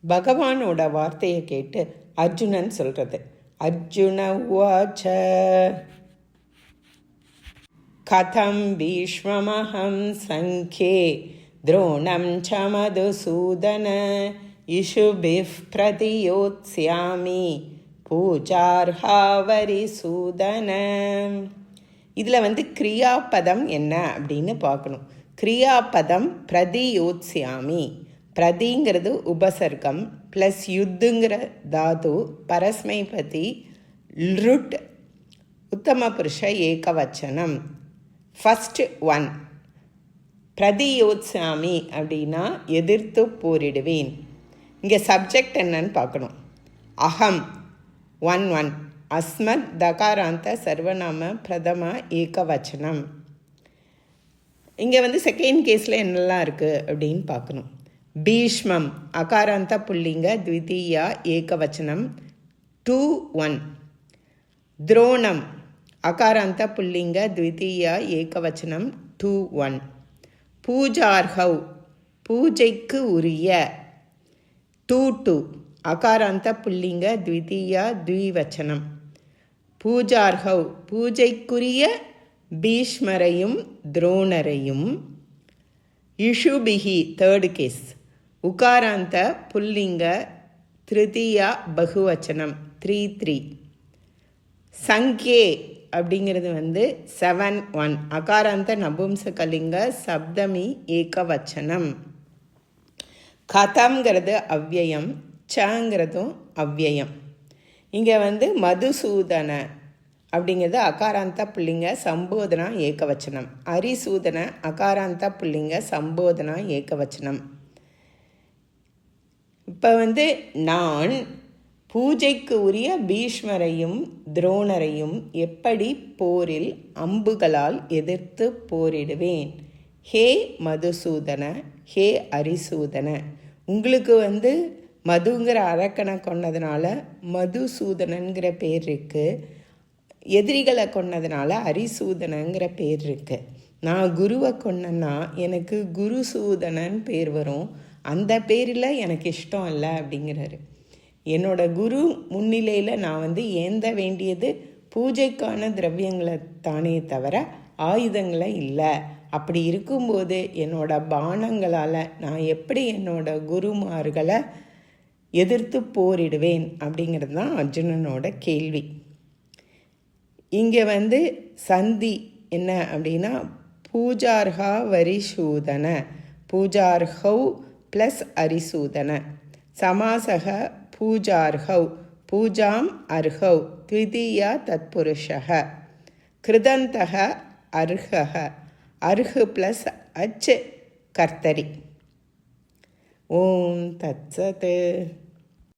பகவானோட வார்த்தையை கேட்டு அர்ஜுனன் சொல்கிறது. அர்ஜுன உவாச்ச கதம் பீஷ்மமஹம் சங்கே துரோணம் ச மதுசூதன இஷுபிஃப் பிரதியோத்ஸ்யாமி பூஜார்ஹாவரி சூதன. இதில் கிரியாபதம் என்ன அப்படின்னு பார்க்கணும். கிரியாபதம் பிரதியோத்ஸ்யாமி. பிரதிங்கிறது உபசர்க்கம் ப்ளஸ் யுத்துங்கிற தாது பரஸ்மைபதி லுட் உத்தம புருஷ ஏகவச்சனம். ஃபஸ்ட் ஒன் பிரதியோத்ஸ்யாமி அப்படின்னா எதிர்த்து போரிடுவேன். இங்கே சப்ஜெக்ட் என்னன்னு பார்க்கணும். அகம் 1 அஸ்மத் தகாராந்த சர்வநாம பிரதம ஏகவச்சனம். இங்கே செகண்ட் கேஸில் என்னெல்லாம் இருக்குது அப்படின்னு பார்க்கணும். பீஷ்மம் அகாராந்த புல்லிங்க த்விதீயா ஏகவச்சனம் 2-1. துரோணம் அகாராந்த புல்லிங்க த்விதீயா ஏகவச்சனம் 2-1. பூஜார்ஹவ் பூஜைக்கு உரிய 2-2 அகாராந்த புல்லிங்க த்விதீயா த்விவச்சனம். பூஜார்ஹவ் பூஜைக்குரிய பீஷ்மரையும் துரோணரையும். இஷுபிஹி தேர்ட் கேஸ் உகாராந்த புல்லிங்க திருதியா பகுவச்சனம் 3-3. சங்கே அப்படிங்கிறது 7-1 அகாராந்த நபும்சகலிங்க சப்தமி ஏகவச்சனம். கதம்ங்கிறது அவ்யயம், சங்கிறதும் அவ்யயம். இங்கே மதுசூதன அப்படிங்கிறது அகாராந்த புல்லிங்க சம்போதனா ஏகவச்சனம். அரிசூதன அகாராந்த புல்லிங்க சம்போதனா ஏகவச்சனம். இப்போ நான் பூஜைக்கு உரிய பீஷ்மரையும் துரோணரையும் எப்படி போரில் அம்புகளால் எதிர்த்து போரிடுவேன். ஹே மதுசூதன, ஹே அரிசூதன. உங்களுக்கு மதுங்கிற அரக்கனை கொன்னதுனால மதுசூதனங்கிற பேர் இருக்குது. எதிரிகளை கொன்னதுனால அரிசூதனங்கிற பேர் இருக்குது. நான் குருவை கொன்னேன்னா எனக்கு குருசூதனன் பேர் வரும். அந்த பேரில் எனக்கு இஷ்டம் இல்லை அப்படிங்கிறாரு. என்னோட குரு முன்னிலையில் நான் ஏந்த வேண்டியது பூஜைக்கான திரவியங்களை தானே தவிர ஆயுதங்களை இல்லை. அப்படி இருக்கும்போது என்னோட பானங்களால் நான் எப்படி என்னோட குருமார்களை எதிர்த்து போரிடுவேன் அப்படிங்கிறது தான் அர்ஜுனனோட கேள்வி. இங்கே சந்தி என்ன அப்படின்னா பூஜார்ஹா வரிசூதன. பூஜார்ஹவ் ப்ளஸ் அரிசூதன. சமாசக பூஜார்ஹவ் பூஜாம் அர்ஹவ் த்விதீயா தத்புருஷः. கிருதந்தக அர்ஹக அர்ஹு ப்ளஸ் அச் கர்த்தரி. ஓம் தத்சத்.